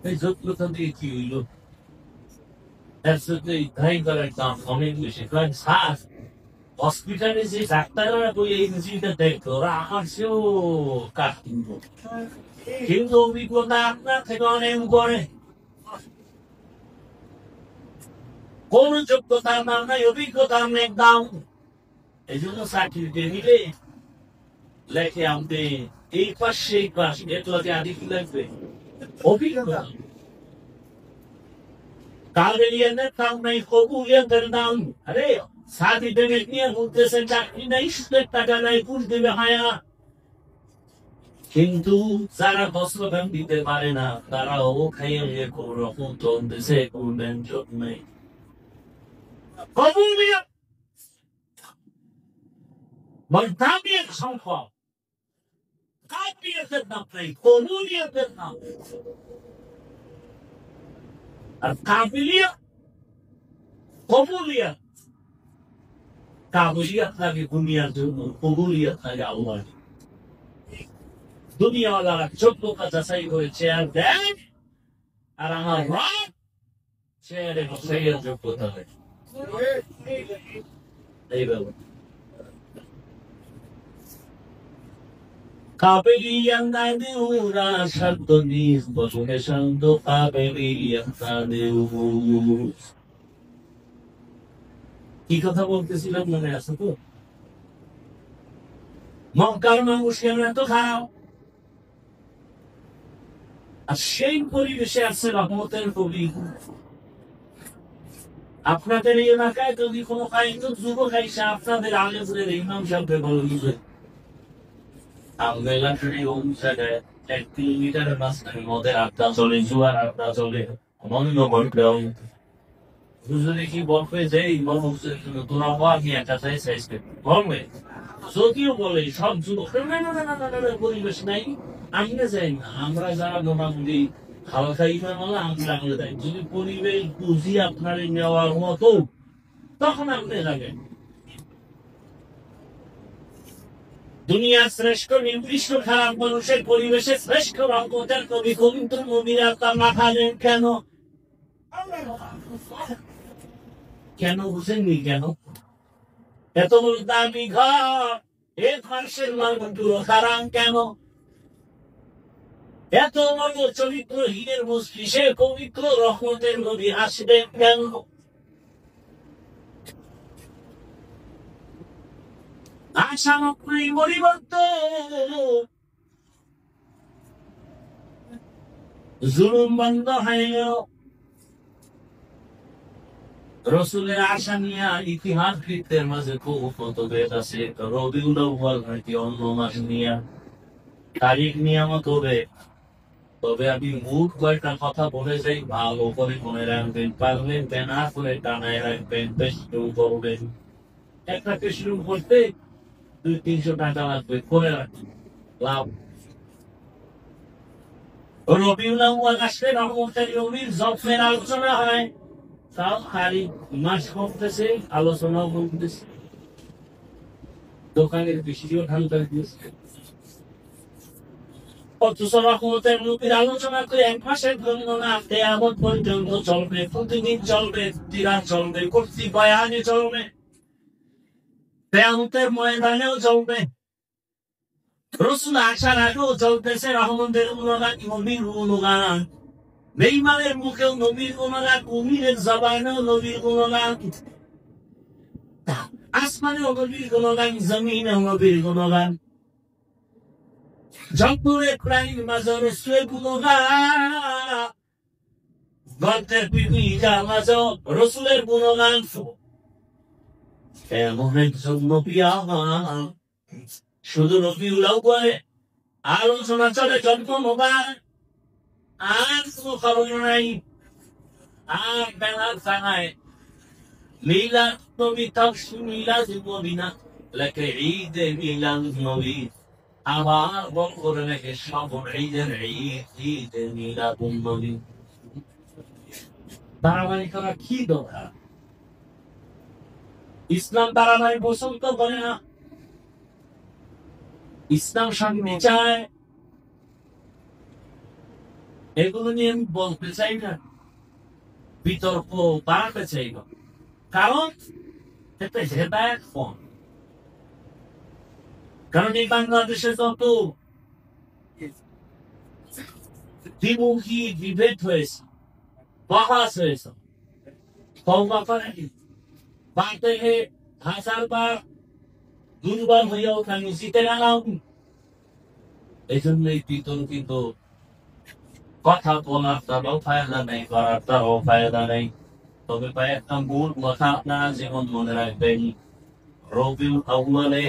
এই যোগ্যতা দিয়ে কি হইল? এর সাথে ধাই করার দাম অনেক বেশি। কারণ স্যার হসপিটালে যে ডাক্তাররা বই এই মেশিনটা দেখতো ওরা আমার চেয়েও কাজ কিনবো, কিন্তু অভিজ্ঞতা আপনার থেকে অনেক করে। কোন যোগ্যতার নাম নাই, অভিজ্ঞতার অনেক দাম। এই জন্য চাকরিতে নিলে লেখে আপনি এই পাশ সেই পাশ এগুলোতে আদি কি লাগবে? অভিজ্ঞতা। কাগেলিয়ানের কাম নাই, কবুলিয়ানের নাম। আরে সার্টিফিকেট নিয়ে বলতেছেন চাকরি নাই, সুদের টাকা নাই, ঘুষ দেবে হায়া। কিন্তু যারা বস্ত্রদান দিতে পারে না তারাও খাইয়ে কোন রকম চলতেছে, কোন ব্যঞ্জন নেই। কবুলিয়াত মর্তাবিয়াত সম্ভব, কাবিয়াতের নাম নাই, কবুলিয়াতের নাম। আর কাবিলিয়াত কবুলিয়াত, কাবিলিয়াত লাগে দুনিয়ার জন্য, কবুলিয়াত লাগে আল্লাহ। দুনিয়াওয়ালারা 14টা যাচাই করে চেয়ার দেয়, আর আমার রব চেয়ারে বসে যোগ্যতা দেয়। এইভাবে Kabelian Nadiura Shantonis, Bosuneshando Kabelian Nadius. কি কথা বলতেছিলাম মনে আছে তো? মক্কার মানুষের এত খারাপ, আর সেই পরিবেশে আছে রহমতের কবি। আপনাদের এই এলাকায় যদি কোনো কাহিনী যুবক আইসা আপনাদের আলেমদের ইমাম সাহেবকে বলবে আলমেলাটারি অনুসারে 1 কিলোমিটারের মাঝখানে মদের আড্ডা চলে, জুয়ার আড্ডা চলে, অনন্য বলবেও যদি কি বলবে যে তোরা আমি একটা চাইছে বলবে, যদিও বলে সব যুবক পরিবেশ নাই, আমরা যাই না। আমরা যারা মোটামুটি হালকা ইমান হলে আমরা দেয়, যদি পরিবেশ বুঝি আপনার নেওয়ার মতো তখন আপনি যাবেন। দুনিয়ার শ্রেষ্ঠ নির্দিষ্ট খারাপ মানুষের পরিবেশে শ্রেষ্ঠ রহমতের কবি পবিত্র নবীরা তার মাথা নেন কেন? কেন বুঝেননি? কেন এত দামি ঘর এ ফার্সের মানুষ খারাপ কেন? এত বড় চরিত্রহীনের মস্তিষ্কে পবিত্র রহমতের নবী আসবেন কেন? আশা মাত্রই পরিবর্তন, জুলুম বন্ধ হয়ে গেল। রসুলের আশা নিয়ে ইতিহাস কৃত্যের মাঝে খুব মতভেদ আছে। রবিউল আউয়াল নাকি অন্য মাস নিয়ে তারিখ নিয়ামত হবে, তবে আমি মুখ কয়েকটা কথা বলে যাই, ভালো করে মনে রাখবেন, পারবেন না করে টানায় রাখবেন, বেশ শুরু করবেন। একটাকে শুরু করতে 200-300 টাকা লাগবে, করে রাখবেন, লাভ। রবিউল আউয়াল আসলে রহমতের নবীর যত্নের আলোচনা হয়, তাও খালি মাস করতেছে, আলোচনাও করতেছে, দোকানের বেশিও ঠান্ডা দিয়েছে। অথচ রহমতের নবীর আলোচনা করে 1 মাসের জন্য না, কিয়ামত পর্যন্ত চলবে, প্রতিদিন চলবে, দিরাত চলবে, কর্তৃক বয়ানে চলবে, কিয়ামতের ময়দানেও চলবে। রসুল আসার আগেও চলতেছে রহমতের গুণগান, নবীর গুণগান। বেঈমানের মুখেও নবীর গুণগান, মুমিনের জবানেও নবীর গুণগান, আসমানেও নবীর গুণগান, জমিনেও নবীর গুণগান। জঙ্গলের প্রাণীর মাঝে রসুলের গুণগান, গর্তের পিপিলিকার মাঝে রসুলের গুণগান। এমন একজন নবী আমার, শুধু রবিউল আউয়ালে আলোচনা চলে জন্মবার, আর কোনো খবর নাই। আর বেলার জানায় মিলাদ নবী, তাফসীর মিলাদ নবী না লেখে ঈদে মিলাদ নবী, আবার বল করে লেখে সফর ঈদের ঈদ, ঈদে মিলাদ নবী। ধারাবাহিক করা কি দরকার? ইসলাম ধারাবাহিক পছন্দ করে না, ইসলাম শান্তি চায়। এগুলো নিয়ে আমি বলতে চাই না, বিতর্ক বাড়াতে চাই না, কারণ এটা হেদায়েত ফোন। কারণ এই বাংলাদেশে যত দ্বিমুখী বিভেদ হয়েছে, বহাস হয়েছে, বাতিলে হাজারবার দুর্বল হইয়াও আমি জিতে গেলাম। এই জন্য এই বিতর্কিত কথা বলার তারও ফায়দা নেই, করার তারও ফায়দা নেই। তবে একটা মূল কথা আপনারা যেমন মনে রাখবেন, রবিউল আউয়ালে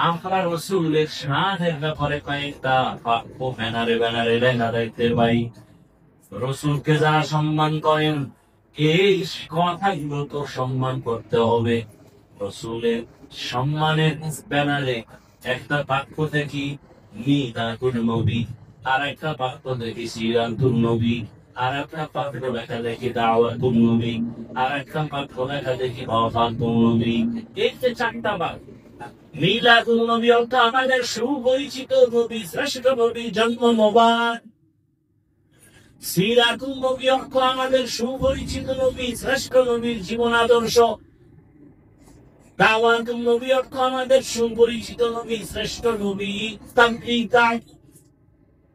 আমরা রসুলের শানের ব্যাপারে কয়েকটা বাক্য ব্যানারে ব্যানারে লেখা দেখতে পাই। রসুলকে যারা সম্মান করেন এই কথাগুলো তো সম্মান করতে হবে। রসুলের সম্মানের ব্যানারে একটা বাক্য দেখি মিলাদুন নবী, আর একটা বাক্য দেখি সিরাতুন নবী, আর একটা বাক্য লেখা দেখি দাওয়াতুন নবী, আর একটা বাক্য লেখা দেখি ওয়াফাতুন নবী। এই যে চারটা বাক্য, মিলাদুন নবী অর্থ আমাদের সুপরিচিত নবী, শ্রেষ্ঠ নবী জন্ম মোবারক। সিরাতুন নবী অর্থ আমাদের সুপরিচিত নবী, শ্রেষ্ঠ নবীর জীবন আদর্শ। দাওয়াতুন নবী অর্থ আমাদের সুপরিচিত নবী, শ্রেষ্ঠ নবী তান্ত্রিক।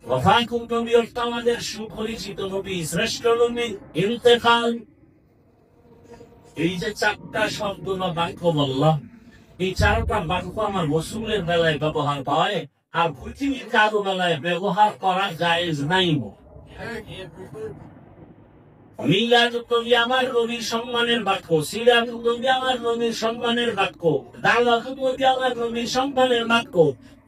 ওয়াফাতুন নবী অর্থ আমাদের সুপরিচিত নবী, শ্রেষ্ঠ নবী ইন্তেকাল। এই যে চারটা শব্দ বা বাক্য বললাম, এই চারটা বাক্য আমার রসুলের বেলায় ব্যবহার হয়, আর পৃথিবীর কারো বেলায় ব্যবহার করা জায়েজ নাই। মিলাদুন নবী আমার নবীর সম্মানের বাক্য, সিরাতুন নবী আমার নবীর সম্মানের বাক্য, দাওয়াতুন নবী আমার নবীর সম্মানের বাক্য,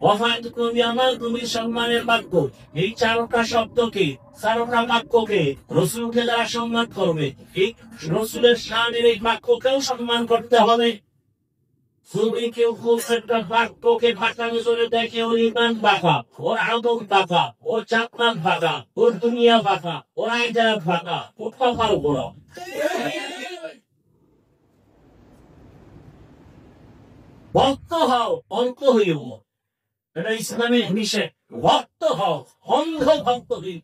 ওয়াফাতুন নবী আমার নবীর সম্মানের বাক্য। এই চারটা শব্দকে, চারটা বাক্যকে, রসুলকে যারা সম্মান করবে, এই রসুলের শানের এই বাক্যকেও সম্মান করতে হবে। যদি কেউ একটা বাক্যকে ফাঁকানো চলে দেখে ওর ইমান বাঁকা, ওর আদম বাঁকা, ওর চাকমান ফাঁকা, ওর দুনিয়া ফাঁকা, ওর আইজার ফাঁকা, ওর কপাল বড়। ভক্ত হও, অন্ত হইব, এটা ইসলামের নিষেধ। ভক্ত হও, অন্ধ ভক্ত হইব।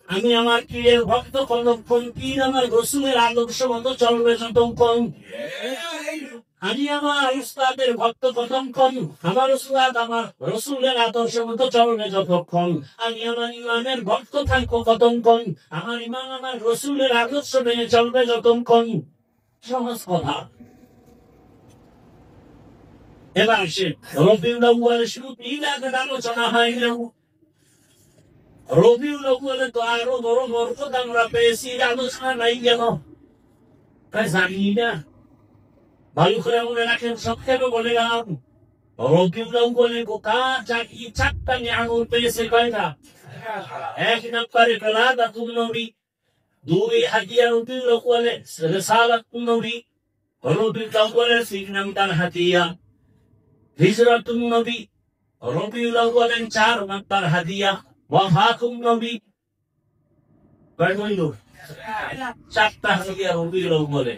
আমি আমার পীরের ভক্ত কতক্ষণ, পীর আমার রসুলের আদর্শ মতো চলবে যতক্ষণ। আমি আমার উস্তাদের ভক্ত কতক্ষণ, আমার উস্তাদ আমার রসুলের আদর্শ মতো চলবে যতক্ষণ। আমি আমার ইমামের ভক্ত থাকবো কতক্ষণ, আমার ইমাম আমার রসুলের আদর্শ মেনে চলবে যতক্ষণ। সহজ কথা। এবার সে রবিউল আউয়ালে শুধু মিলাদের আলোচনা হয় না, রবিউল আউয়ালে তো আরো বড় বরকত আমরা পেয়েছি, আলোচনা নাই কেন তাই জানি না। ভালো করে মনে রাখেন, সংক্ষেপে বলে গেলাম, রবিউল আউয়ালে গোটা চারটা নিয়ামত পেয়েছে কয়টা? এক নম্বরে বেলাদাতুন নবী, দুই হাদিয়া রবিউল আউয়ালে রিসালাতুন নবী, রবিউল আউয়ালের 3 নাম্বার হাদিয়া হিজরাতুন নবী, রবিউল আউয়ালের 4 নাম্বার হাদিয়া ওয়াফাতুন নবী। কয় হইল? চারটা হাদিয়া রবিউল আউয়ালে,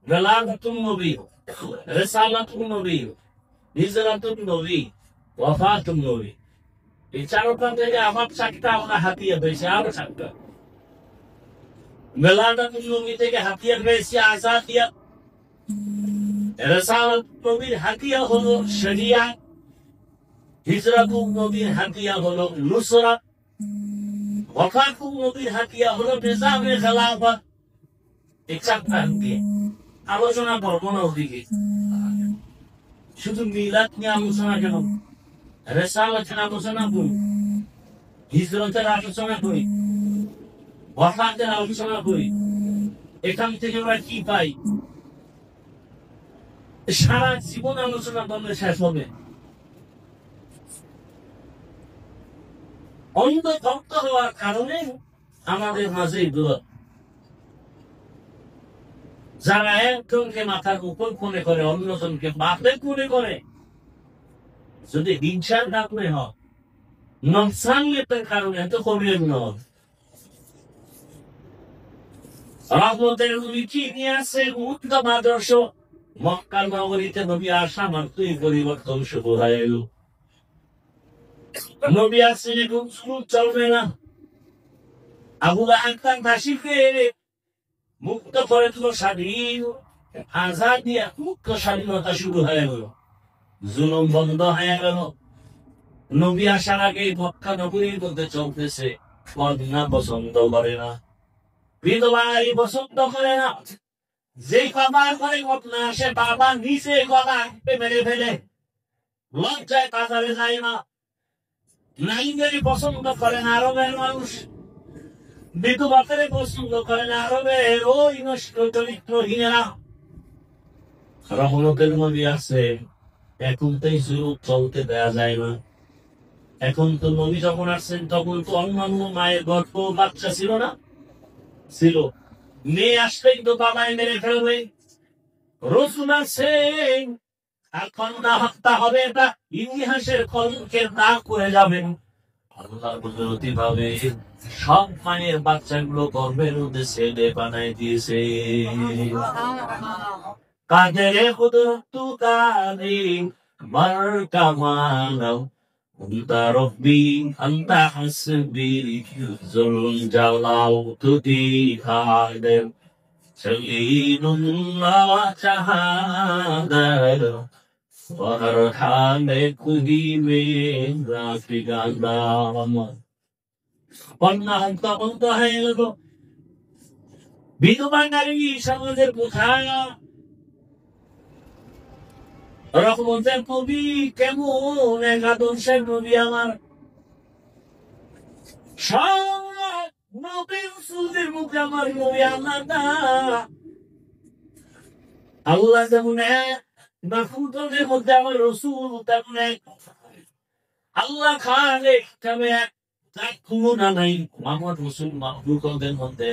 বেলাদাতুন নবী, রিসালাতুন নবী, হিজরাতুন নবী, ওয়াফাতুন নবী। এই চারটা থেকে আমার চারটা আমরা হাতিয়া পেয়েছি, আরো চারটা। বেলাদাতুন নবী থেকে হাতিয়া পেয়েছি আজাদিয়া, রিসালাতুন নবীর হাতিয়া হলো শরিয়াত, হিজরাতুন নবীর হাতিয়া হলো নুসরাত, ওয়াফাতুন নবীর হাতিয়া হলো নিজামে খেলাফত। এই চারটা হাতিয়া আলোচনা করবো না ওদিকে, শুধু মিলাদ নিয়ে আলোচনা কেন, রিসালাতের আলোচনা করি, হিজরতের আলোচনা করি, ওয়াফাতের আলোচনা করি। এখান থেকে আমরা কি পাই? সারা জীবন আলোচনা করলে শেষ হবে। অন্ধ ভক্ত হওয়ার কারণে আমাদের মাঝে দূরত্ব। যারা একজনকে মাথার উপর মনে করে, অন্যজনকে বাপে মনে করে, যদি হিংসার কারণে হয়, নকশানের কারণে তো করবেন না। রহমতের নবী কি নিয়ে আসে? উত্তম আদর্শ। মক্কার নগরীতে নবী আসা মাত্রই পরিবর্তন শুরু হয়ে এলো। নবী আসছে, এখন চলবে না, আবু লাহাব নাসিকে মুক্ত করে দিল, স্বাধীন আজাদ দিয়ে মুক্ত স্বাধীনতা শুরু হয়ে গেল, জুলুম বন্ধ হয়ে গেল। নবী আসার আগে মক্কা নগরীর মধ্যে চলতেছে, কন্যা পছন্দ করে না, বিধবা নারী পছন্দ করে না। যে বাবার ঘরে ঘটনা আসে, বাবা নিচে গলা মেরে ফেলে, লজ্জায় কাতারে যায় না। নারীদেরই পছন্দ করে না আরবের মানুষ, বিধবাকে পছন্দ করে না আরবের ওই নষ্ট চরিত্রহীনেরা। রহমতের নবী আছে, এখন তো এই জুলুম চলতে দেয়া যায় না। এখন তো নবী যখন আসছেন তখন তো অন্যান্য মায়ের গর্ভ বাচ্চা ছিল না, ছিল। মেয়ে আসলেই তো বাবাই মেরে ফেলবে। রসুল আছেন, আর কন্যা হত্যা হবে, এটা ইতিহাসের কলঙ্কের দাগ করে যাবেন। আল্লাহ কুদরতি ভাবে সব মায়ের বাচ্চাগুলো গর্ভের মধ্যে ছেলে বানাই দিয়েছে। কাদের কুদরত কাদি মার কামাল আন্তা রব্বি আন্তা হাসবি জুল জালাল তুতি খাদের সলিনুল্লাহ চাহাদার ফরহানে কুদিবে রাফিগান্দাম। কন্যা হত্যা বন্ধ হয়ে গেল। বিধবা নারী সমাজের বোঝা। রহমতের নবী কেমন এক আদর্শের নবী আমার। সব নবী রাসূলদের মধ্যে আমার নবী আলাদা। আল্লাহ যেমন এক, মাখলুকাতের মধ্যে আমার রাসূল তেমন এক। আল্লাহ খালেক তেমন এক, তার তুলনা নাই। আমার রাসূল মাখলুকাতের মধ্যে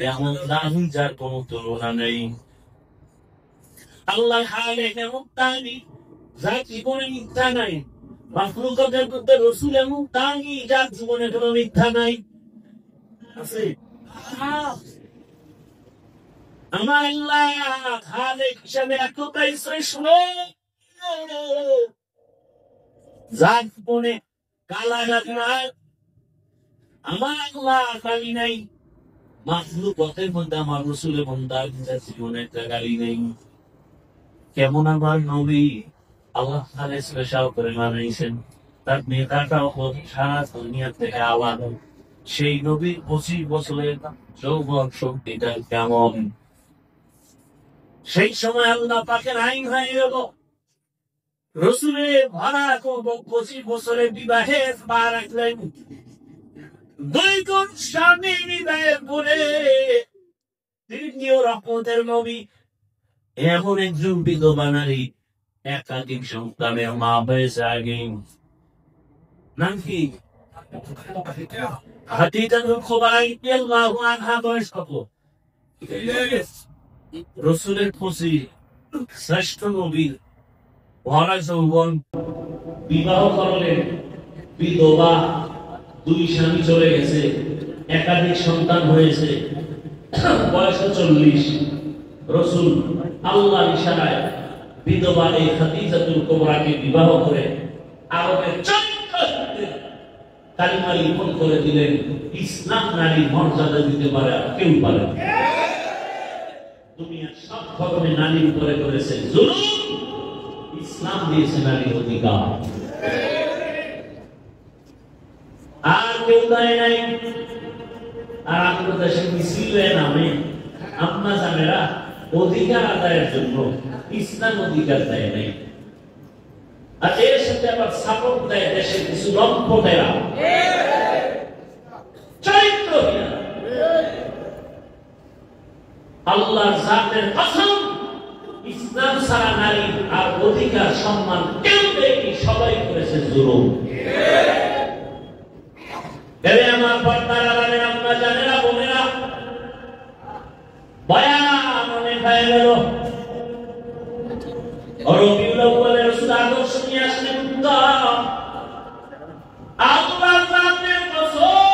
তেমন দামি, যার কোনো তুলনা নেই। আল্লাহ খালেক এমন দামি, যার জীবনে মিথ্যা নাই। মাখলুকাতের মধ্যে রাসূল এমন দামি, যার জীবনে কোনো মিথ্যা নাই। আছে আমার আল্লাহ খালেক হিসাবে এতটাই শ্রেষ্ঠ, যার জীবনে কালাঘাত নাই। আমার আল্লাহ গালি নাই। মাখলুকাতের মধ্যে আমার রাসূলের বন্দার জীবনে একটা গালি নেই। কেমন আমার নবী আল্লাহ তাআলা স্পেশাল করে বানাইছেন, তার মেধাটাও সারা দুনিয়া থেকে আলাদা। সেই নবীর 25 বছরের যৌবন শক্তিটা কেমন। সেই সময় আল্লাহ পাকের আইন হয়ে গেল, রাসূলের ভাড়া 25 বছরের বিবাহের পা রাখলেন। 2 গুণ স্বামী বিবাহের পরে তৃতীয় রহমতের নবী এমন একজন বিধবা নারী, একাধিক সন্তানের মা হয়েছে আগে। নাম কি? খাদিজাতুল কুবরা রাদিয়াল্লাহু আনহা। বয়স কত? রাসূলের 25, শ্রেষ্ঠ নবী, ভরা যৌবন, বিবাহ করলেন। বিধবা, 2 স্বামী চলে গেছে, একাধিক সন্তান হয়েছে, বয়স 40। রাসূল আল্লাহর ইশারায় বিধবা এই খাদিজাতুল কুবরাকে বিবাহ করে আরবের কালিমা লিখন করে দিলেন। ইসলাম নারী মর্যাদা দিতে পারে আর কেউ পারে না। দুনিয়ার সব ধরনের নারীর উপরে করেছে জুলুম, ইসলাম দিয়েছে নারীর অধিকার। আর কেউ দেয় নাই। আর আমাদের দেশে মিছিল নামে আম্মা জানেরা অধিকার আদায়ের জন্য ইসলাম অধিকার দেয় নাই। আর এর সাথে আবার সাপোর্ট দেয় দেশের কিছু লম্পটেরা, চরিত্রহীন। আল্লাহর জাতের কসম, ইসলাম ছাড়া নারী আর অধিকার সম্মান কেউ দেয়নি, সবাই করেছে জুলুম। আমার পর্দার আড়ালের আম্মা জানেরা, বোনেরা, বয়ান অনেক হয়ে গেল। রবিউল আউয়ালে রাসূল আদর্শ নিয়ে আসলেন। আল্লাহর জাতের কসম,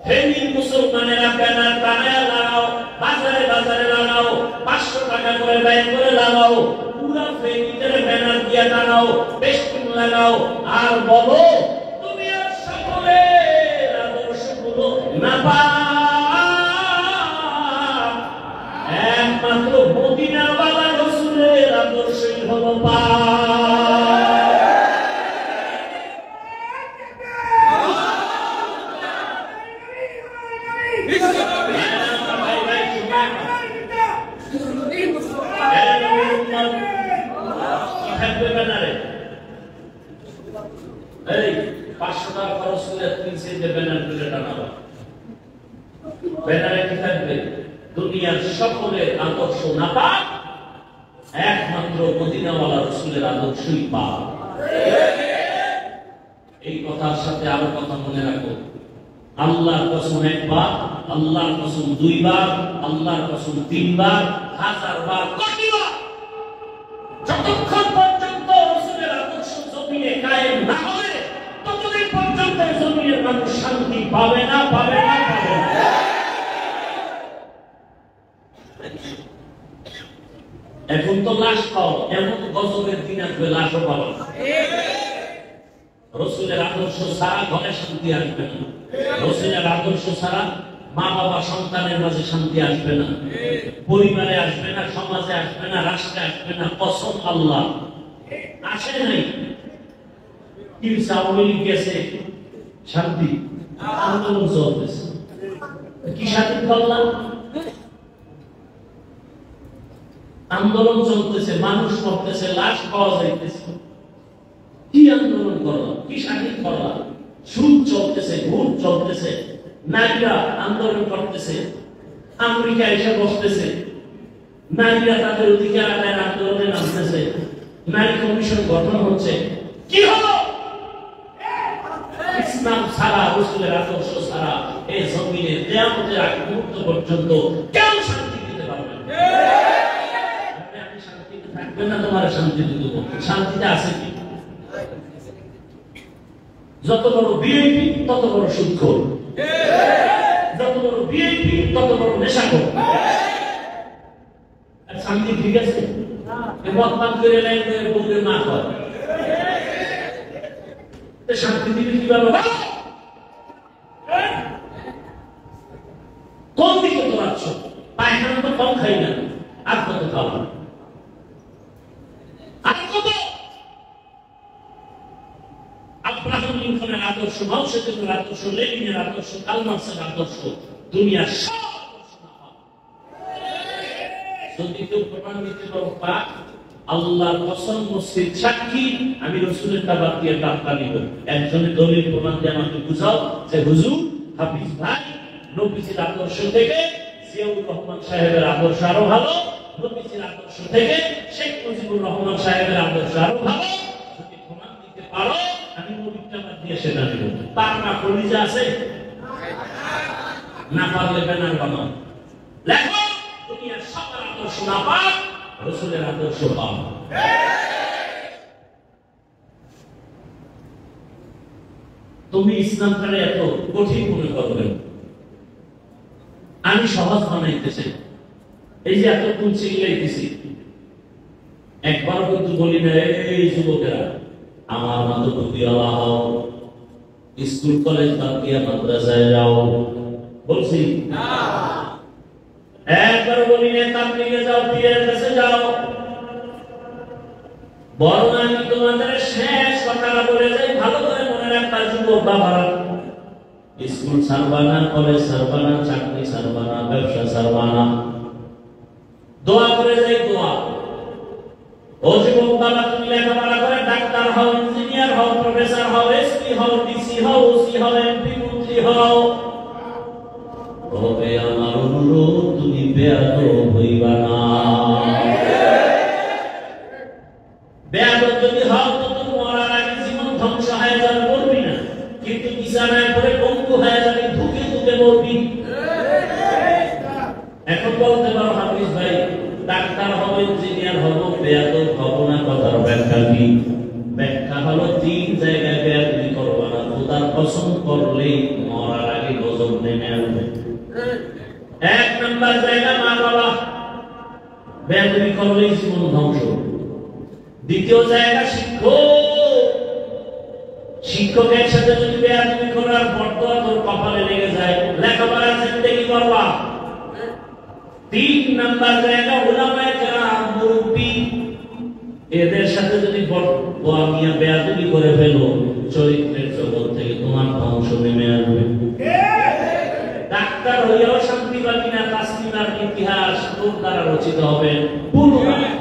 হে মুসলমানেরা, ব্যানার বানায় লাগাও, বাজারে বাজারে লাগাও, 500 টাকা করে ব্যয় করে লাগাও, পুরো ফেনীতে ব্যানার দিয়ে লাগাও, পেস্টিং লাগাও, আর বলো দুনিয়ার সকলে না পাক, একমাত্র মদিনাওয়ালা রাসূলের আদর্শই হলো পাক। এই 500 টাকা খরচ করে 3 সেন্টে ব্যানার তুলে টানাবা। ব্যানারে কি থাকবে? দুনিয়ার সকলের আদর্শ না পাক, একমাত্র মদিনাওয়ালা রাসূলের আদর্শই পাক। এই কথার সাথে আরো কথা মনে রাখো, আল্লাহর কসম একবার, আল্লাহর কসম দুইবার, আল্লাহর কসম তিনবার, হাজারবার, কোটিবার, যতক্ষণ পর্যন্ত রাসূলের আদর্শ জমিনে কায়েম না হবে ততদিন পর্যন্ত জমিনের মানুষ শান্তি পাবে না, পাবে না, পাবে না। এখন তো লাশ পাও, এমন গজবের দিন আসবে লাশও পাবো না। রাসূলের আদর্শ ছাড়া ঘরে শান্তি আসবে না, রাসূলের আদর্শ ছাড়া মা বাবা সন্তানের মাঝে শান্তি আসবে না, পরিবারে আসবে না, সমাজে আসবে না, রাষ্ট্রে আসবে না। কসম আল্লাহ, আসে নাই। কি আওয়ামী লীগ গেছে, শান্তি আন্দোলন চলতেছে, কি শান্তি করলাম? আন্দোলন চলতেছে, মানুষ মরতেছে, লাশ পাওয়া যাইতেছে, কি আন্দোলন করলাম? কি শান্তি করলাম? সুদ চলতেছে, ঘুষ চলতেছে, নারীরা আন্দোলন করতেছে, আমেরিকা এসে বসতেছে, নারীরা তাদের অধিকার আদায়ের আন্দোলনে নামতেছে, নারী কমিশন গঠন হচ্ছে। কি হলো? ইসলাম ছাড়া, রাসূলের আদর্শ ছাড়া এই জমিনে কিয়ামতের আগ মুহূর্ত পর্যন্ত কেউ শান্তি দিতে পারবে না। আমি শান্তিতে থাকবে না, তোমার শান্তি দিব। শান্তিতে আছে কি? যত বড় বিএনপি তত বড় সুদখোর, যত বড় বিএনপি তত বড় নেশাখোর। আর শান্তি ঠিক আছে? মদ পান করে লাইনে বউকে না হয়, শান্তি দিবে কিভাবে? কোন দিকে দৌড়াচ্ছ? পায়খানা তো কম খাই না, আর কত খাওয়া? আর কত? আব্রাহাম লিঙ্কনের আদর্শ, মাও সেতুর আদর্শ, লেনিনের আদর্শ, কার্ল মার্ক্সের আদর্শ, দুনিয়ার সব আদর্শ না পাক। যদি কেউ প্রমাণ দিতে পারো পাক, আল্লাহর কসম মসজিদ সাক্ষী, আমি রাসূলের তাবাদ দিয়ে টাকা নিব। একজনের দলিল প্রমাণ দিয়ে আমাকে বুঝাও যে হুজুর হাফিজ ভাই নবীজির আদর্শ থেকে জিয়াউর রহমান সাহেবের আদর্শ আরো ভালো, নবীজির আদর্শ থেকে শেখ মুজিবুর রহমান সাহেবের আদর্শ আরো ভালো। যদি প্রমাণ দিতে পারো, আমি নবীর তাবাদ দিয়ে সেটা নিব। তার না কলিজা আছে? না পারলে ব্যানার বানাও, লেখো দুনিয়ার সব আদর্শ না পাক, রাসূলের আদর্শ পাও। তুমি ইসলামটারে এত কঠিন মনে করবেন, আমি সহজ বানাইতেছি। এই যে এতক্ষণ চিল্লাইতেছি, একবার কিন্তু বলি না এই যুবকেরা আমার মতো বুদ্ধিওয়ালা হও, স্কুল কলেজ বাদ দিয়ে মাদ্রাসায় যাও, বলছি না। একবার বলি না তাবলীগে যাও, পীরের কাছে যাও। বরং আমি তোমাদের শেষ কথাটা বলে যাই, ভালো করে মনে রাখবা যুবক বাবারা, স্কুল ছাড়বানা, কলেজ ছাড়বানা, চাকরি ছাড়বানা, ব্যবসা ছাড়বানা। দোয়া করে যাই, দোয়া। ও যুবক বাবা, তুমি লেখাপড়া করে ডাক্তার হও, ইঞ্জিনিয়ার হও, প্রফেসর হও, এসপি হও, ডিসি হও, ওসি হও, এমপি মন্ত্রী হও, তবে আমার অনুরোধ তুমি বেয়াদব হইবা না। বেয়াদব যদি হও তো তুমি মরার আগে জীবন ধ্বংস হয়ে যাবে, মরবি না, কিন্তু বিছানায় পড়ে পঙ্গু হয়ে যাবে, ধুকে ধুকে মরবি। এখন বলতে পারো হাফিজ ভাই ডাক্তার হবো, ইঞ্জিনিয়ার হবো, বেয়াদব হবো না, কথার ব্যাখ্যা কি? ব্যাখ্যা হলো 3 জায়গায় বেয়াদবি করবা না, খোদার কসম করলে মরার আগে গজব নেমে আসবে। 1 নাম্বার জায়গা মা বাবা, বেয়াদবি করলেই জীবন ধ্বংস। দ্বিতীয় জায়গা শিক্ষক, শিক্ষকের সাথে যদি বেয়াদবি করার বরদোয়া তোর কপালে লেগে যায়, লেখা নাম্বার জায়গা উলামায়ে কেরাম মুরব্বি এদের সাথে যদি দোয়া নিয়ে বেয়াদবি করে ফেলো চরিত্রের জগৎ থেকে তোমার ধ্বংস নেমে আসবে। ডাক্তার হইয়াও শান্তি পাবি না, তাসলিমার ইতিহাস তোর দ্বারা রচিত হবে পুনরায়।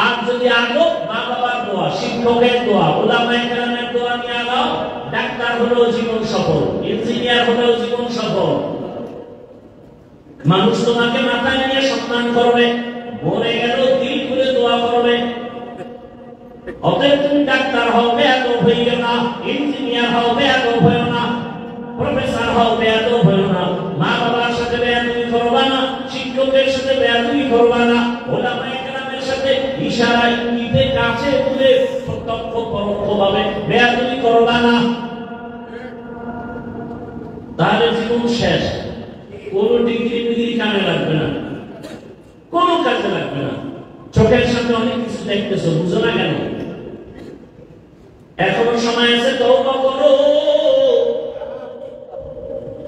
আর যদি আগে মা বাবার দোয়া, শিক্ষকের দোয়া, উলামায়ে কেরামের দোয়া নিয়ে আগাও, ডাক্তার হলেও জীবন সফল, ইঞ্জিনিয়ার হলেও জীবন সফল। মানুষ তোমাকে মাথায় নিয়ে সম্মান করবে, মরে গেলেও দিল খুলে দোয়া করবে। অতএব তুমি ডাক্তার হও, বেয়াদব হইও না, ইঞ্জিনিয়ার হও, বেয়াদব হইও না, প্রফেসর হও, বেয়াদব হইও না, মা বাবার সাথে বেয়াদবি করবা না, শিক্ষকের সাথে বেয়াদবি করবা না, উলামায়ে কেরামের সাথে ইশারা ইঙ্গিতে কাছে দূরে প্রত্যক্ষ পরোক্ষভাবে বেয়াদবি করবা না। তাহলে জীবন শেষ। কোন ডিগ্রি কাজে লাগবে না, কোন কাজে লাগবে না। চোখের সামনে অনেক কিছু দেখতেছো, বুঝো না কেন? এখনো সময় আছে, তওবা করো,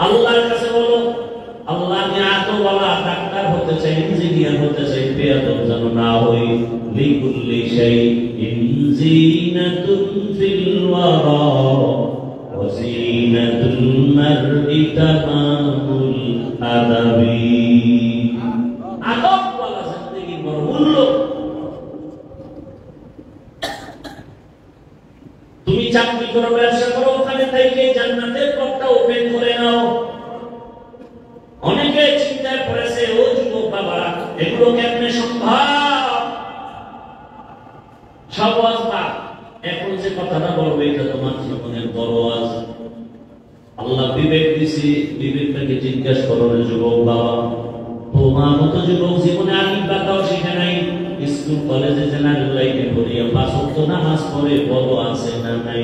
আল্লাহর কাছে বলো। আল্লাহ আমি আতওয়ালা ডাক্তার হতে চাই, ইঞ্জিনিয়ার হতে চাই, বেয়াদব যেন না হই। লিকুল্লি শাইইন জিনাতুন ফিল ওয়ারা ওয়া জিনাতুল মারই তামামুল আদাবি। আদবওয়ালা জিন্দেগির বড় মূল্য। তুমি চাকরি করো, ব্যবসা করো, ওখানে থেকে জান্নাতের পথটা ওপেন করে নাও। অনেকে চিন্তায় পড়েছে, ও যুবক বাবা, এগুলো কেমনে সম্ভব? সব ওয়াজটা এখন যে কথাটা বলবে এটা তোমার জীবনের বড় ওয়াজ। আল্লাহ বিবেক দিছি, বিবেকটাকে জিজ্ঞাসা করো রে যুবক বাবা। তোমার মতো যুবক জীবনে আমি বাতাও শিখে নাই, স্কুল কলেজে জেনারেল লাইনে পড়িয়া 5 ওয়াক্ত নামাজ পড়ে বড় আছে না নাই?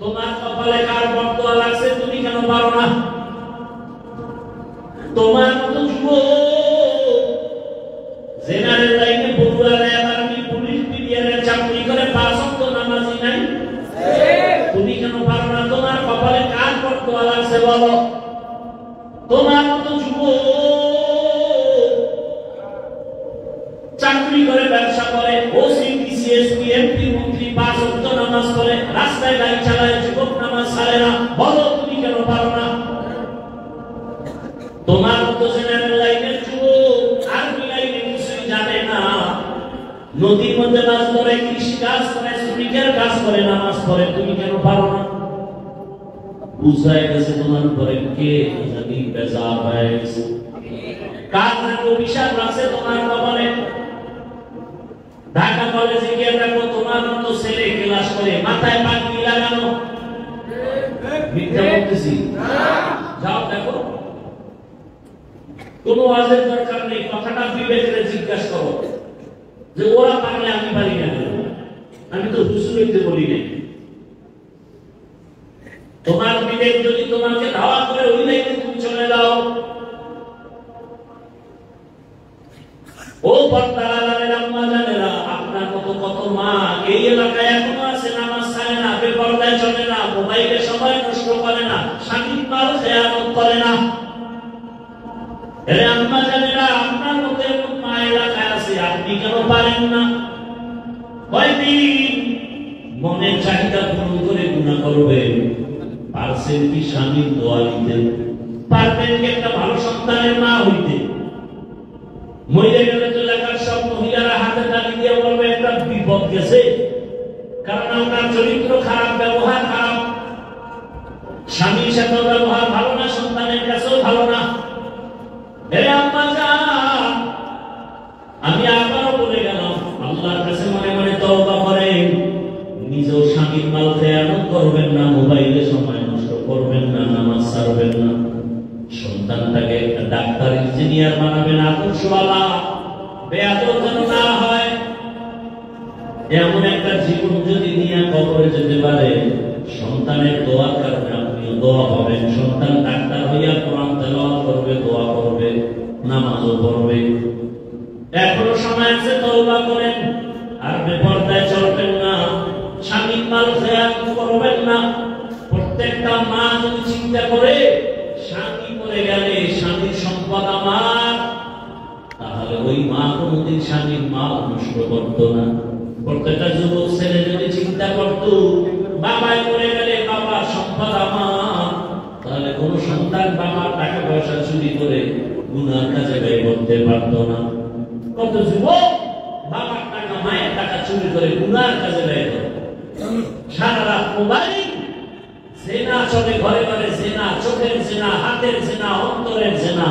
তোমার কপালে কার বরদোয়া লাগছে, তুমি কেন পারো না? তোমার মতো যুবক জেনারেল লাইনে পড়ুয়া, আর্মি, পুলিশ, বিডিআরের চাকরি করে 5 ওয়াক্ত নামাজি নাই, তুমি কেন পারো না? তোমার কপালে কার বরদোয়া লাগছে বলো? তোমার মতো যুবক চাকরি করে, ব্যবসা করে, ওসি, বিসিএস, এমপি, মন্ত্রী, 5 ওয়াক্ত নামাজ পড়ে, রাস্তায় গাড়ি চালায়, যুবক নামাজ ছাড়ে না, বলো তুমি কেন পারো না? তোমার মতো জেনারেল লাইনের যুবক আর্মি লাইনে কিছুই জানে না, নদীর মধ্যে মাছ ধরে, কৃষি কাজ করে, শ্রমিকের কাজ করে, নামাজ পড়ে, তুমি কেন পারো না? বুঝাই গেছে তোমার উপরে কে জানি বেজার হয়ে গেছে, কার নাকি অভিশাপ রাখছে তোমার কপালে। ঢাকা কলেজে গিয়ে দেখো তোমার মতো ছেলে ক্লাস করে, মাথায় পাগড়ি লাগানো। মিথ্যা বলতেছি? যাও দেখো, কোনো ওয়াজের দরকার নেই, কথাটা বিবেকরে জিজ্ঞাসা করো যে ওরা পারলে আমি পারি না, আমি তো হুজুর হইতে বলি নাই। তোমার বিবেক যদি তোমাকে ধাওয়া করে ওই লাইনে তুমি চলে যাও। ও পর্দার আম্মা জানেরা, আপনার মতো কত মা এই এলাকায় এখনো আছে, নামাজ ছাড়ে না, বেপরদায় চলে না, মোবাইলে সময় নষ্ট করে না, স্বামীর মাল খেয়ানত করে না। এরে আম্মা জানেরা, আপনার মতো এমন মা এলাকায় আছে, আপনি কেন পারেন না? কয়দিন মনের চাহিদা পূরণ করে গুনাহ করবেন, পারছেন কি স্বামীর দোয়া নিতে? পারবেন কি একটা ভালো সন্তানের মা হইতে? মহিলা গেলে তো এলাকার সব মহিলারা হাতে তালি দিয়ে বলবে একটা বিপদ গেছে, কারণ আপনার চরিত্র খারাপ, ব্যবহার খারাপ, স্বামীর সাথে ব্যবহার ভালো না, সন্তানের কাছেও ভালো না। এরে আম্মা জান, আমি আবারও বলে গেলাম, আল্লাহর কাছে মনে মনে তওবা করেন, নিজেও স্বামীর মাল খেয়ানত করবেন না, মোবাইলে সময় নষ্ট করবেন না, নামাজ ছাড়বেন না, সন্তানটাকে একটা ডাক্তার, ইঞ্জিনিয়ার বানাবেন, আদর্শওয়ালা, বেয়াদব যেন না হয়। এমন একটা জীবন যদি নিয়ে কবরে যেতে পারে, সন্তানের দোয়ার কারণে আপনিও দোয়া হবেন। সন্তান ডাক্তার হইয়া কোরআন তেলাওয়াত করবে, দোয়া করবে, নামাজও পড়বে। এখনো সময় আছে, তওবা করেন, আর বেপরদায় চলবেন না, স্বামীর মাল খেয়াল করবেন না। প্রত্যেকটা মা যদি চিন্তা করে স্বামী করে করতে গেলে স্বামীর সম্পদ আমার, তাহলে ওই মা কোনদিন স্বামীর মা নষ্ট করতো না। প্রত্যেকটা যুবক ছেলে যদি চিন্তা করতো বাবায় করে গেলে বাবার সম্পদ আমার, তাহলে কোন সন্তান বাবার টাকা পয়সা চুরি করে গুনার কাজে ব্যয় করতে পারতো না। কত যুবক বাবার টাকা মায়ের টাকা চুরি করে গুনার কাজে ব্যয় করে, সারা রাত মোবাইল, জেনা চলে ঘরে ঘরে, জেনা, চোখের জেনা, হাতের জেনা, অন্তরের জেনা।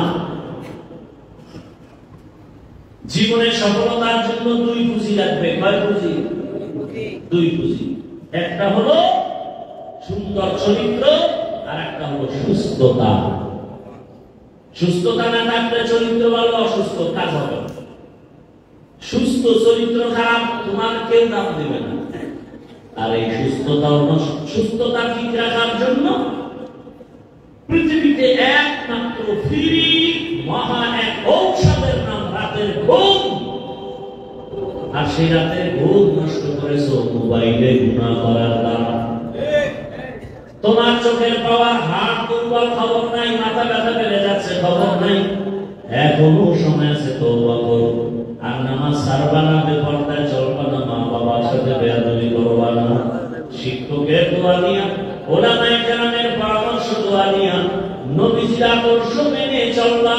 জীবনের সফলতার জন্য দুই পুঁজি লাগবে। কয় পুঁজি? দুই পুঁজি। একটা হলো সুন্দর চরিত্র, আর একটা হলো সুস্থতা। সুস্থতা না থাকলে চরিত্র ভালো, অসুস্থ কাজ হবে। সুস্থ চরিত্র খারাপ, তোমার কেউ নাম দেবে না। আর এই সুস্থতা ঠিক রাখার জন্য পৃথিবীতে একমাত্র ফ্রি মহা এক ঔষধের নাম রাতের ঘুম। আর সেই রাতের ঘুম নষ্ট করেছো মোবাইলে গুনাহ করার দ্বারা। তোমার চোখের পাওয়ার হাড় দুর্বল, খবর নাই, মাথা ব্যথা বেড়ে যাচ্ছে, খবর নাই। এখনো সময় আছে, তওবা করো। আর নামাজ ছাড়বা না, বেপরদায় চলবা না, মা বাবার সাথে বেয়াদবি করবা না, শিক্ষকের দোয়া নিয়া, ওলামায়ে কেরামের পরামর্শ দোয়া নিয়া, নবীজির আদর্শ মেনে চলবা।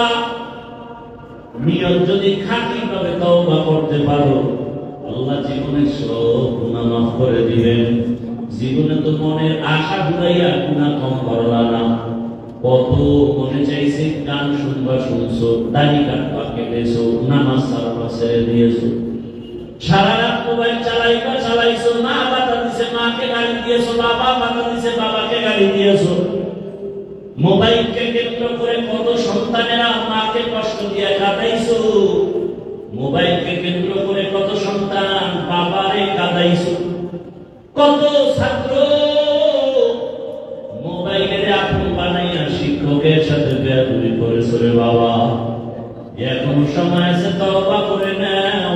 নিয়ত যদি খাঁটি ভাবে তওবা করতে পারো, আল্লাহ জীবনের সব গুনাহ মাফ করে দিবেন। জীবনে তো মনের আশা ঘুরাইয়া গুনাহ কম করলা না। কত মনে চাইছে গান শুনবা, শুনছো, দাড়ি কাটবা কেটেছো, নামাজ ছাড়বা ছেড়ে দিয়েছো, সারা রাত মোবাইল চালাইবা চালাইছো, মা বাধা দিছে মাকে গালি দিয়েছো, বাবা বাধা দিছে বাবাকে গালি দিয়েছো। মোবাইলকে কেন্দ্র করে কত সন্তানেরা মাকে কষ্ট দিয়ে কাঁদাইছো। মোবাইলকে কেন্দ্র করে কত সন্তান বাবারে কাঁদাইছো। কত ছাত্র মোবাইলের আপন বানাইয়া শিক্ষকের সাথে বেয়াদবি করেছে। রে বাবা, এখন সময় আছে, তওবা করে নাও।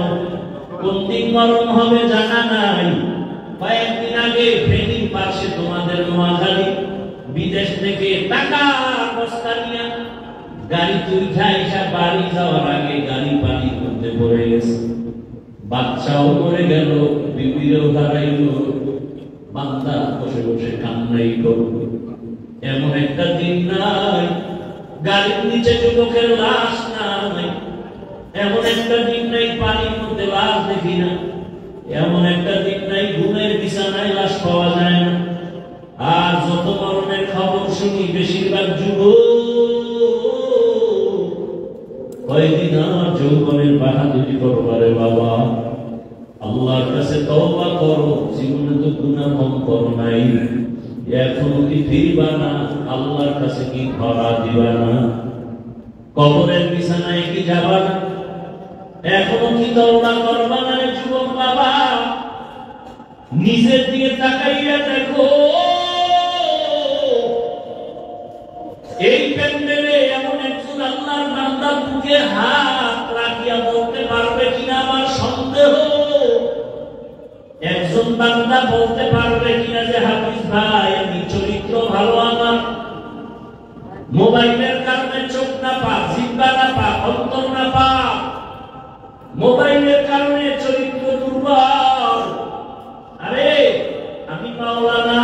কোন দিন মরণ হবে জানা নাই। কয়েকদিন আগে ফেনীর পাশে তোমাদের নোয়াখালী বিদেশ থেকে টাকা বস্তা নিয়ে গাড়ি তুইঠা এসে বাড়ি যাওয়ার আগে গাড়ি পানি করতে পড়ে গেছে। বাচ্চাও মরে গেল, বিবিরও হারাইল, বান্দা বসে বসে কান্নাই করবে। এমন একটা দিন নাই গাড়ির নিচে যুবকের লাশ নাই, এমন একটা দিন নাই পানির মধ্যে লাশ দেখি না, এমন একটা দিন নাই ঘুমের বিছানায় লাশ পাওয়া যায় না। আর যত মরণের খবর শুনি বেশিরভাগ যুবক। কয়দিন আর যৌবনের বাহাদুরি করবারে বাবা, আল্লাহর কাছে তওবা করো। জীবনে তো গুনাহ কম করো নাই, এখনো কি ফিরবা না? আল্লাহর কাছে কি ধরা দিবা না? কবরের বিছানায় কি যাবা না? এখনো কি তওবা করবা না? যুবক বাবা, নিজের দিকে তাকাইয়া দেখো। এই প্যান্ডেলে এমন একজন আল্লাহর বান্দা বুকে হাত রাখিয়া বলতে পারবে কিনা আমার সন্দেহ। একজন বান্দা বলতে পারবে কিনা যে হাফিজ ভাই আমি চরিত্র ভালো, আমার মোবাইলের কারণে চোখ না পাক, জিহ্বা না পাক, অন্তর না পাক, মোবাইলের কারণে চরিত্র দুর্বল। আরে আমি মাওলানা,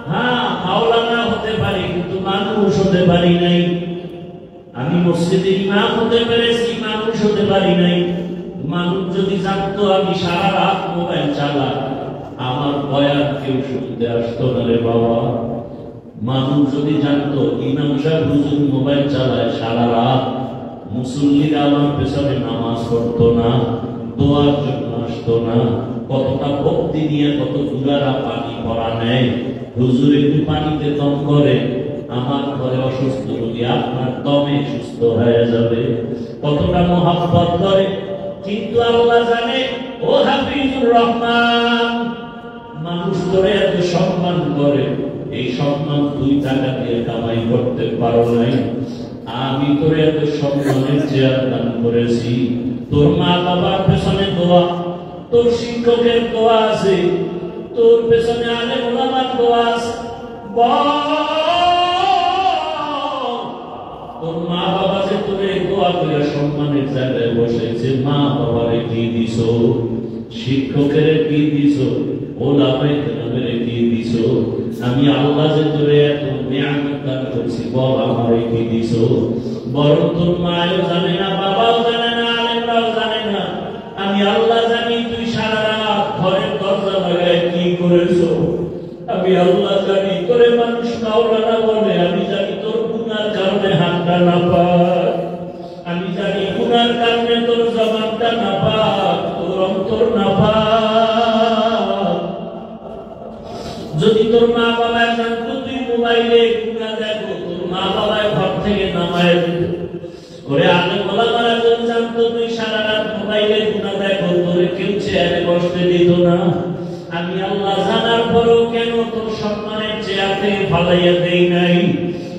হ্যাঁ মাওলানা হতে পারি, কিন্তু মানুষ হতে পারি নাই। আমি মসজিদে ইমাম হতে পেরেছি, মানুষ হতে পারি নাই। মানুষ যদি জানতো আমি সারা রাত মোবাইল চালাই, আমার বয়ান কেউ শুনতে আসতো না রে বাবা। মানুষ যদি জানতো ইমাম সাহেব হুজুর মোবাইল চালায় সারা রাত, মুসল্লিরা আমার পেছনে নামাজ পড়তো না, দোয়ার জন্য আসতো না। কতটা ভক্তি নিয়ে কত দুলারা পানি ভরা নেয়। হুজুর একটু পানিতে দম করে, আমার ঘরে অসুস্থ রোগী আপনার দমে সুস্থ হয়ে যাবে। কতটা মহাব্বত করে। কিন্তু আল্লাহ জানে, ও হাফিজুর রহমান, মানুষ তোরে এত সম্মান করে, এই সম্মান তুই টাকা দিয়ে কামাই করতে পারো নাই। আমি তোরে এত সম্মানের চেয়ার দান করেছি। তোর মা বাবার পেছনে দোয়া, তোর শিক্ষকের দোয়া আছে, তোর পেছনে আলেম ওলামার দোয়া আছে। তোর জায়গায় বসেছে, মা বাবারে কি দিছো, শিক্ষকের কি দিছো, ওলামায়ে কেরামের কি দিছো, আমি আল্লাহ যে তোরে এত নিয়ামত দান করছি, বল আমারে কি দিছো। বরং তোর মাও জানে না, বাবাও জানে না, আলেমরাও জানে না, আমি আল্লাহ জানি তুই সারা রাত ঘরের দরজা লাগায় কি করেছো। আমি আল্লাহ জানি তোরে মানুষ মাওলানা বলে, আমি জানি তোর গুনার কারণে হাতটা না পাক, আমি জানি গুনার কারণে তোর জবানটা না পাক, তোর অন্তর না পাক। যদি তোর মা বাবা জানতো তুই মোবাইলে গুনাহ দেখো, তোর মা বাবা ঘর থেকে নামায় দিত। ওরে আলেম ওলামারা যদি জানতো তুই সারা রাত মোবাইলে গুনাহ দেখো, তোরে কেউ চেয়ারে বসতে দিত না। আমি আল্লাহ জানার পরও কেন তোর সম্মানের চেয়ার থেকে ফালাইয়া দেই নাই?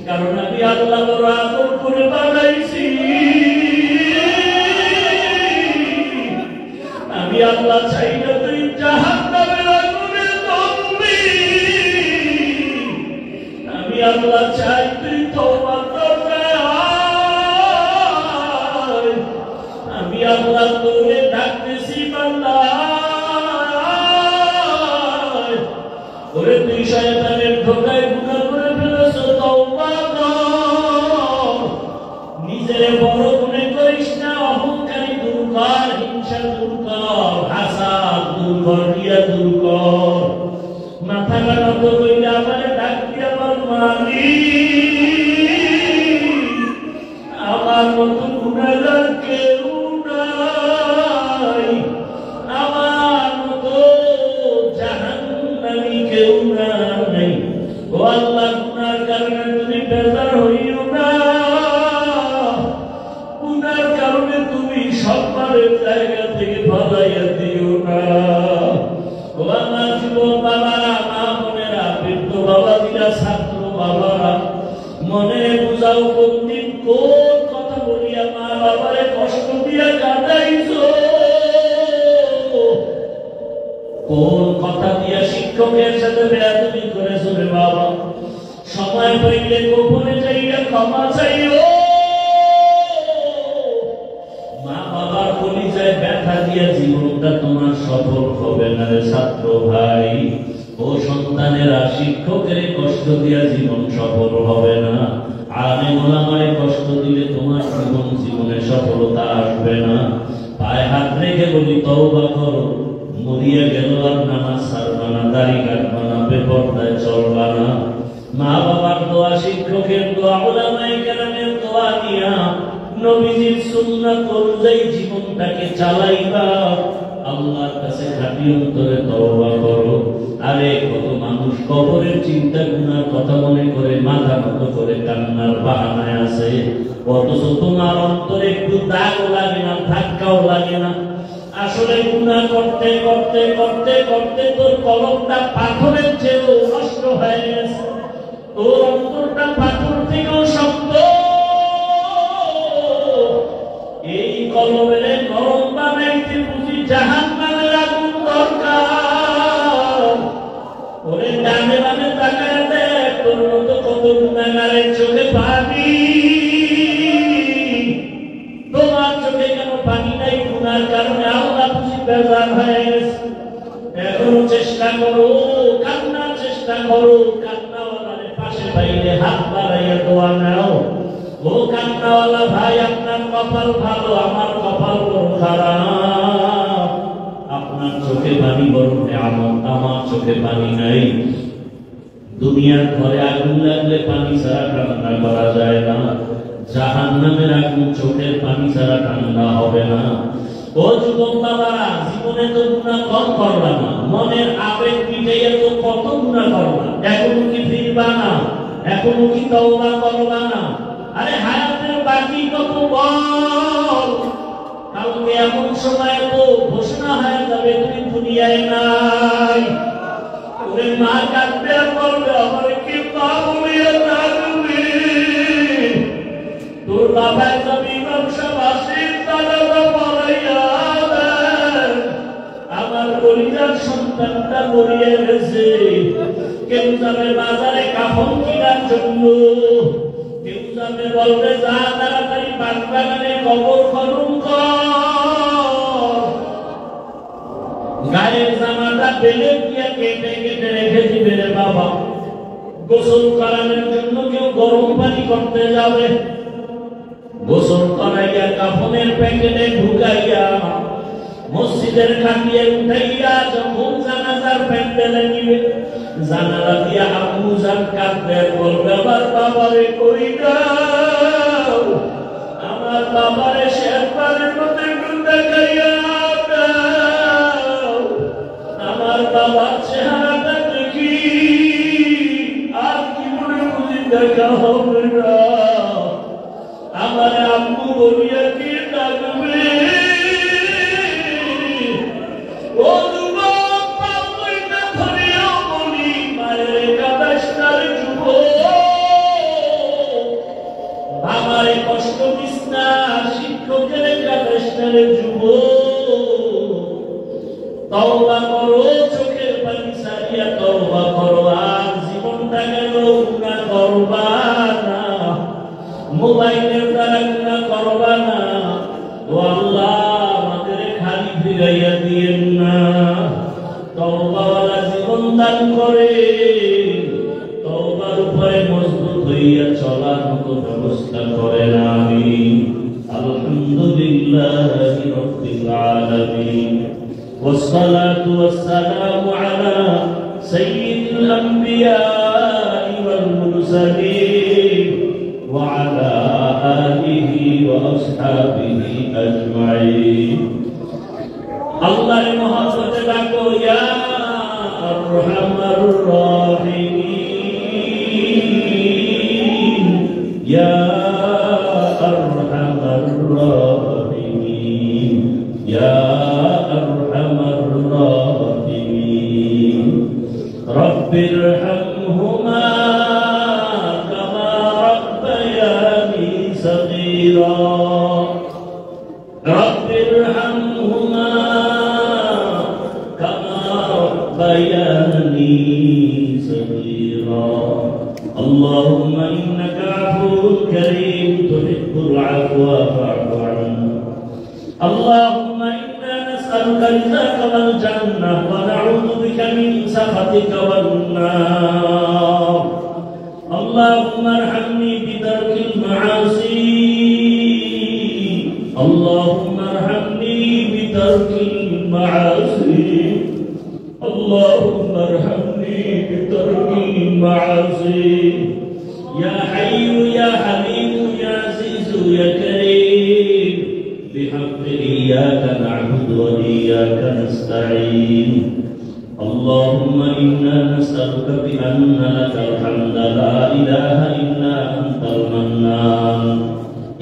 কারণ আমি আল্লাহ বড় আদর করে বানাইছি। আমি আল্লাহ চাই না তুই জাহান্নামের আগুনে জ্বলবি। আমি আল্লাহ চাই তুই তওবা করবি। আমি আল্লাহ তোরে ডাকতেছি বান্দা, ওরে তুই শয়তানের ধোঁকায় গুনাহ করে ফেলেছো, তওবা কর। নিজের বড় মনে করিস না, অহংকারী দূর কর, হিংসা দূর কর, হাসাদ দূর কর, রিয়া দূর কর। মাথা নত কইলে আমারে ডাক দিয়ে আমার মালিক, আমার মতো গুনাহগার কেউ নাই, আমার মতো জাহান্নামী কেউ নাই। ও আল্লাহ, গুনার কারণে তুমি বেজার হইও না, গুনার কারণে তুমি সম্মানের জায়গা থেকে ফালাইয়া দিও না। ও আমার যুবক বাবারা, মা বোনেরা, বৃদ্ধ বাবাজিরা, ছাত্র বাবারা, মনে বুঝাও কোনদিন কোন কথা বলিয়া মা বাবারে কষ্ট দিয়া কাটাইছো, কোন কথা দিয়া শিক্ষকের সাথে বেয়াদবি করেছো রে বাবা। সময় পাইলে গোপনে যাইয়া ক্ষমা চাইও। মা বাবার কলিজায় ব্যথা দিয়া জীবনটা তোমার সফল হবে না রে ছাত্র ভাই। ও সন্তানেরা, শিক্ষকের কষ্ট দিয়া জীবন সফল হবে না, আলেম ওলামায় কষ্ট দিলে তোমার জীবনে সফলতা আসবে না। পায়ে হাত রেখে বলি তওবা করো, মরিয়া গেল আর নামাজ ছাড়বা না, দাড়ি কাটবা না, বেপরদায় চলবা না। মা বাবার দোয়া, শিক্ষকের দোয়া, ওলামায়ে কেরামের দোয়া নিয়া নবীজির সুন্নাত অনুযায়ী জীবনটাকে চালাইবা। আল্লাহর কাছে খাঁটি অন্তরে তওবা করো। আরে কত মানুষ কবরের চিন্তা গুনার কথা মনে করে মাথা নত করে কান্নার বাহানায় আছে, অথচ তোমার অন্তরে একটু দাগও লাগে না, ধাক্কাও লাগে না। আসলে গুনাহ করতে করতে করতে করতে তোর কলমটা পাথরের চেয়েও নষ্ট হয়ে গেছে, তোর অন্তরটা পাথর থেকেও শক্ত। এই কলমের নরম বানাইতে বুঝি জাহান্নামের আগুন দরকার। ওরে ডানে বামে তাকায় দেখ, তোর মতো কত গুনাহগারের চোখে পানি। তোমার চোখে কেন পানি নাই? গুনার কারণে আল্লাহ বুঝি বেজার হয়ে গেছে। এখনো চেষ্টা করো, কান্নার চেষ্টা করো, কান্নাওয়ালার পাশে বাইরে হাত বাড়াইয়া দোয়া নাও। ও কান্নাওয়ালা ভাই, আপনার কপাল ভালো, আমার কপাল বড় খারাপ। আপনার চোখে পানি বড় নিয়ামত, আমার চোখে পানি নাই। দুনিয়ার ঘরে আগুন লাগলে পানি ছাড়া ঠান্ডা করা যায় না, জাহান্নামের আগুন চোখের পানি ছাড়া ঠান্ডা হবে না। ও যুবক বাবারা, জীবনে তো গুনাহ কম করবা না, মনের আবেগ মিটাইয়া তো কত গুনাহ করবা। এখনো কি ফিরবা না? এখনো কি তওবা করবা না? আরে হায়াতের বাকি কত বল। কালকে এমন সময় তো ঘোষণা হয়ে যাবে তুমি দুনিয়ায় নাই। ওরে মা কাঁদবে আর বলবে, আমার কি মা বলিয়া ডাকবে। তোর বাবার জমি ব্যবসা বাসির তারা পড়াইয়া দেন। আমার পরিবার সন্তানটা মরিয়া গেছে, কেউ যাবে বাজারে কাফন কিনার জন্য, কেউ যাবে বলবে যা তাড়াতাড়ি বাগানে কবর খনন কর, গায়ের জামাটা বেলে দিয়ে কেটে কেটে রেখে দিবে রে বাবা। গোসল করানোর জন্য কেউ গরম পানি করতে যাবে, গোসল করাইয়া কাফনের প্যাকেটে ঢুকাইয়া মসজিদের খাটিয়ে উঠাইয়া যখন জানাজার প্যান্ডেলে নিবে, জানালা দিয়া আবু জান কাঁদবে, বলবে আমার বাবারে কই দাও, আমার বাবারে শেরবারের মতো একটু দেখাইয়া দাও, আমার বাবার চেহারাটা দেখি আর কি মনে বুঝি দেখা হবে না, আমার আম্মু বলিয়া কি ডাকবে। ও যুবক পাপড়িটা ধরিয়া বলি, মায়ের কাদাসটার যুবক, বাবারে কষ্ট দিস না, শিক্ষকের কাদাসটার যুবক, তওবা করো, চোখের পানি সারিয়া তওবা করো, আর জীবনটা গেল গুনাহ করবা না, মোবাইলের দ্বারা গুনাহ করবা না। ও আল্লাহ আমাদের খালি ফিরাইয়া দিয়েন না, তওবাওয়ালা জীবন দান করে, তওবার উপরে মজবুত হইয়া চলার মতো ব্যবস্থা করেন। আমিন। আলহামদুলিল্লাহি রাব্বিল আলামিন, والصلاة والسلام على سيد الأنبياء والمرسلين وعلى آله وأصحابه أجمعين. الله محمد ডাকো ইয়া আরহামার রাহিমিন, ইয়া আরহামার রাহিমিন, ইয়া আরহামার রাহিমিন। রব্বিরহামহুমা কামা রাব্বায়ানি সগীরা, রব্বিরহামহুমা কামা রাব্বায়ানি সগীরা। আল্লাহুম্মা ইন্নাকা আফুউন কারীম তুহিব্বুল আফওয়া ফা'ফু আন্না। اللهم إنا نسألك رضاك والجنة ونعوذ بك من سخطك والنار. اللهم ارحمني بترك المعاصي، اللهم ارحمني بترك المعاصي، اللهم ارحمني بترك المعاصي. يا حي يا حليم يا عزيز يا كريم، بحق إياك نعبد وإياك نستعين. اللهم إنا نسألك بأن لك الحمد لا إله إلا أنت المنان،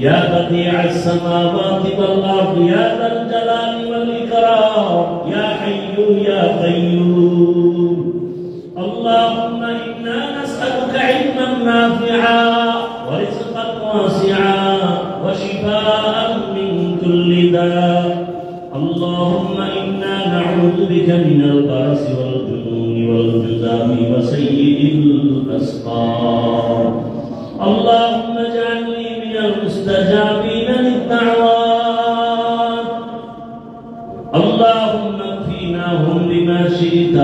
يا بديع السماوات والأرض، يا ذا الجلال والإكرام، يا حي يا قيوم. اللهم إنا نسألك علما نافعا ورزقا واسعا وشفاء من كل داء. اللهم إنا نعوذ بك من البرص والجنون والجذام وسيء الأسقام. اللهم اجعلني من المستجابين للدعوات. اللهم اكفيناهم بما شئت.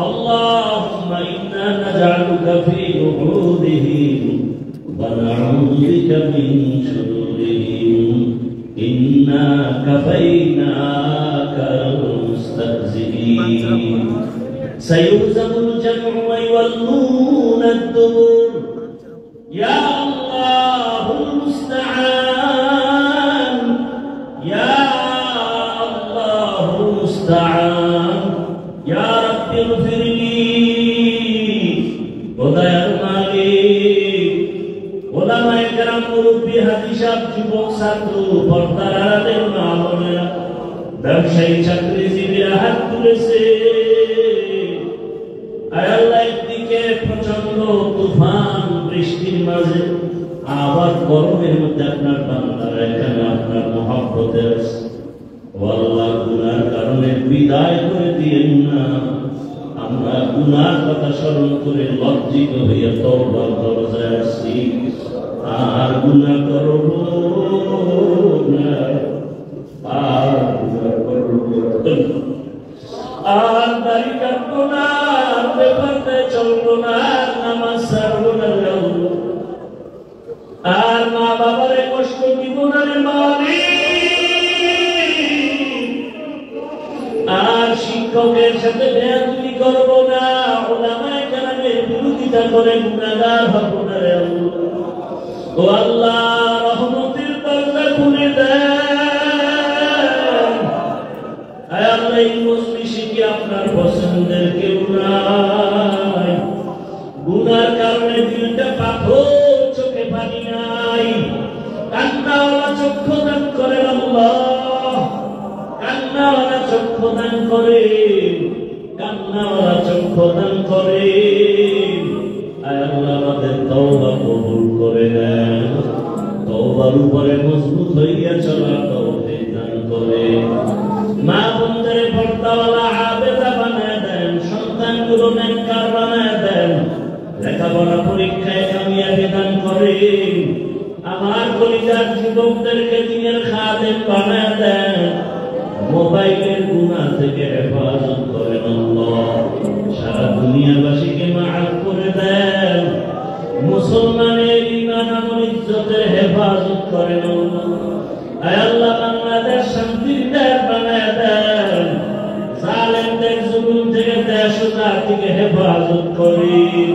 اللهم إنا نجعلك في نحورهم ونعوذ بك من شرورهم. إنا كفيناك المستهزئين. سيهزم الجمع ويولون الدبر. يا الله المستعان، يا الله المستعان. يا رب اغفر لي ودير مالك ওলামায়ে কেরাম মুরব্বী হাজী সাহেব যুবক ছাত্র পর্দার আড়ালের মা বোনেরা ব্যবসায়ী চাকরিজীবীরা হাত তুলেছে। আয় আল্লাহ, একদিকে প্রচন্ড তুফান বৃষ্টির মাঝে আবার গরমের মধ্যে আপনার বান্দারা এখানে আপনার মহব্বতে আছে। ও আল্লাহ, গুনার কারণে বিদায় করে দিয়েন না, আমরা গুনার কথা স্মরণ করে লজ্জিত হইয়া তওবার দরজায় আসছি, আর গুনাহ করব না, আর গুনাহ করব না, আর দাড়ি কাটবো না, বেপরদে চলবো না, নামাজ ছাড়বো না, আর মা বাবারে কষ্ট দিব না রে মালিক, আর শিক্ষকের সাথে বেয়াদবি করবো না, উলামায়ে কেরামের বিরোধিতা করে গুনাহগার হব না রে আল্লাহ। ও আল্লাহ, রহমতের দরজা খুলে দেন। আয় আল্লাহ, এই মজলিসে কি আপনার পছন্দের কেউ নাই? গুনার কারণে দিলটা পাথর, চোখে পানি নাই, কান্নাওয়ালা চক্ষু দান করেন আল্লাহ, কান্নাওয়ালা চক্ষু দান করে, কান্নাওয়ালা চক্ষু দান করে। আয় আল্লাহ, আমাদের তওবা কবুল করে নেন, তওবার উপরে মজবুত হইয়া চলা তৌফিক দান করে। মা বোনদের পর্দাওয়ালা আবেদা বানায় দেন, সন্তানগুলো নেককার বানায় দেন, লেখাপড়া পরীক্ষায় কামিয়াবি দান করে। আমার কলিজার যুবকদেরকে দিনের খাদেম বানায় দেন, মোবাইলের গুনাহ থেকে হেফাজত করেন আল্লাহ। সারা দুনিয়াবাসীকে মাফ করে দেন, মুসলমানের ঈমান আমল ইজ্জতের হেফাজত করেন আল্লাহ। আয় আল্লাহ, বাংলাদেশ শান্তির দেশ বানায় দেন, জালেমদের জুলুম থেকে দেশ ও জাতিকে হেফাজত করেন।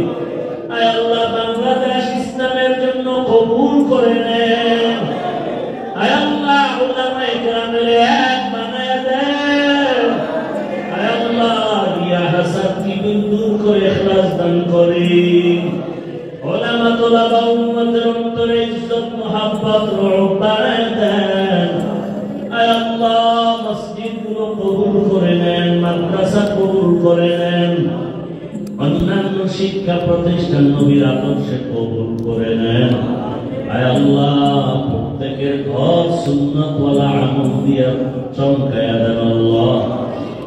আয় আল্লাহ, বাংলাদেশ ইসলামের জন্য কবুল করে নেন। আয় আল্লাহ, উলামায়ে কেরামের এক বানায় দেন। আয় আল্লাহ, রিয়া হাসাদ কি দূর করে ইখলাস দান করেন। উলামা তোলাবা উম্মতের অন্তরে ইজ্জত মুহাব্বত রূহ বানায় দেন। আয় আল্লাহ, মসজিদগুলো কবুল করে নেন, মাদ্রাসা কবুল করে নেন, অন্যান্য শিক্ষা প্রতিষ্ঠান নবীর আদর্শে কবুল করে নেন। আয় আল্লাহ, প্রত্যেকের ঘর সুন্নাতওয়ালা আমল দিয়া চমকায়া দেন আল্লাহ।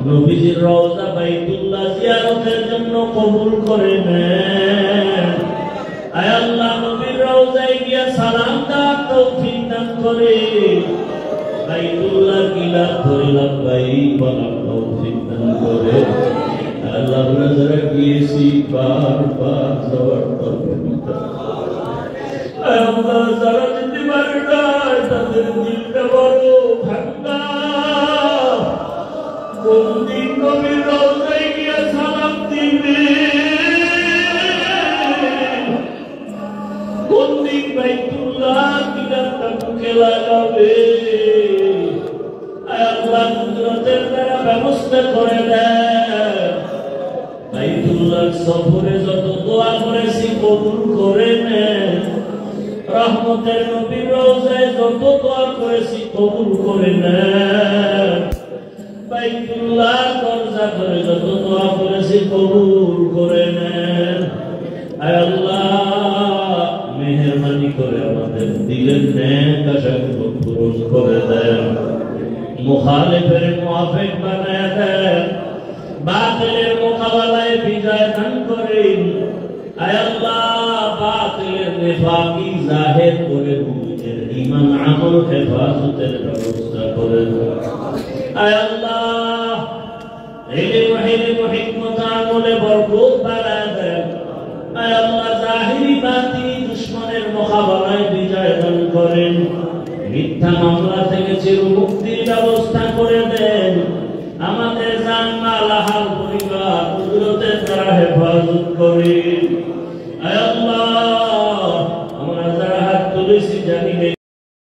নবীজির রওজা বাইতুল্লাহ জিয়ারতের জন্য কবুল করে নেন। আয় আল্লাহ, নবীর রওজায় গিয়া সালাম দেওয়ার তৌফিক দান করে। বাইতুল্লাহ কিলার ধরে লাব্বাইক বলার তৌফিক দান করে। আল্লাহ, আমরা যারা গিয়েছি বারবার যাওয়ার তৌফিক দান করে। আয় আল্লাহ, যারা যেতে পারে না তাদের দিলটা বড় ভাঙা। কোন দিন নবীর রওজায় গিয়া সালাম দিবে, কোন দিন বাইতুল্লাহ কিলারটা বুকে লাগাবে। আয় আল্লাহ, কুদরতের দ্বারা ব্যবস্থা করে দেন। বাইতুল্লাহ সফরে যত দোয়া করেছি কবুল করে নেন। রহমতের নবীর রওজায় যত দোয়া করেছি কবুল করে নেন। বাইতুল্লাহ দরজা করে যত দোয়া করেছি কবুল করে নেন। আয় আল্লাহ, মেহেরবানি করে আমাদের দিলের নেক আশাগুলো পূরণ করে দেন, মুখালিফের মুওয়াফিক বানায় দেন, বাতিলের মোকাবেলায় বিজয় দান করেন। আয় আল্লাহ, বাতিলের নিফাকি জাহির করে মুমিনের ঈমান আমল হেফাজতের ব্যবস্থা করে দেন। আয় আল্লাহ, ইলম হিকমত আমলে বরকত বাড়ায় দেন। আয় আল্লাহ, জাহিরি বাতিল দুশমনের মোকাবেলায় বিজয় দান করেন। মিথ্যা মামলা থেকে চিরমুক্ত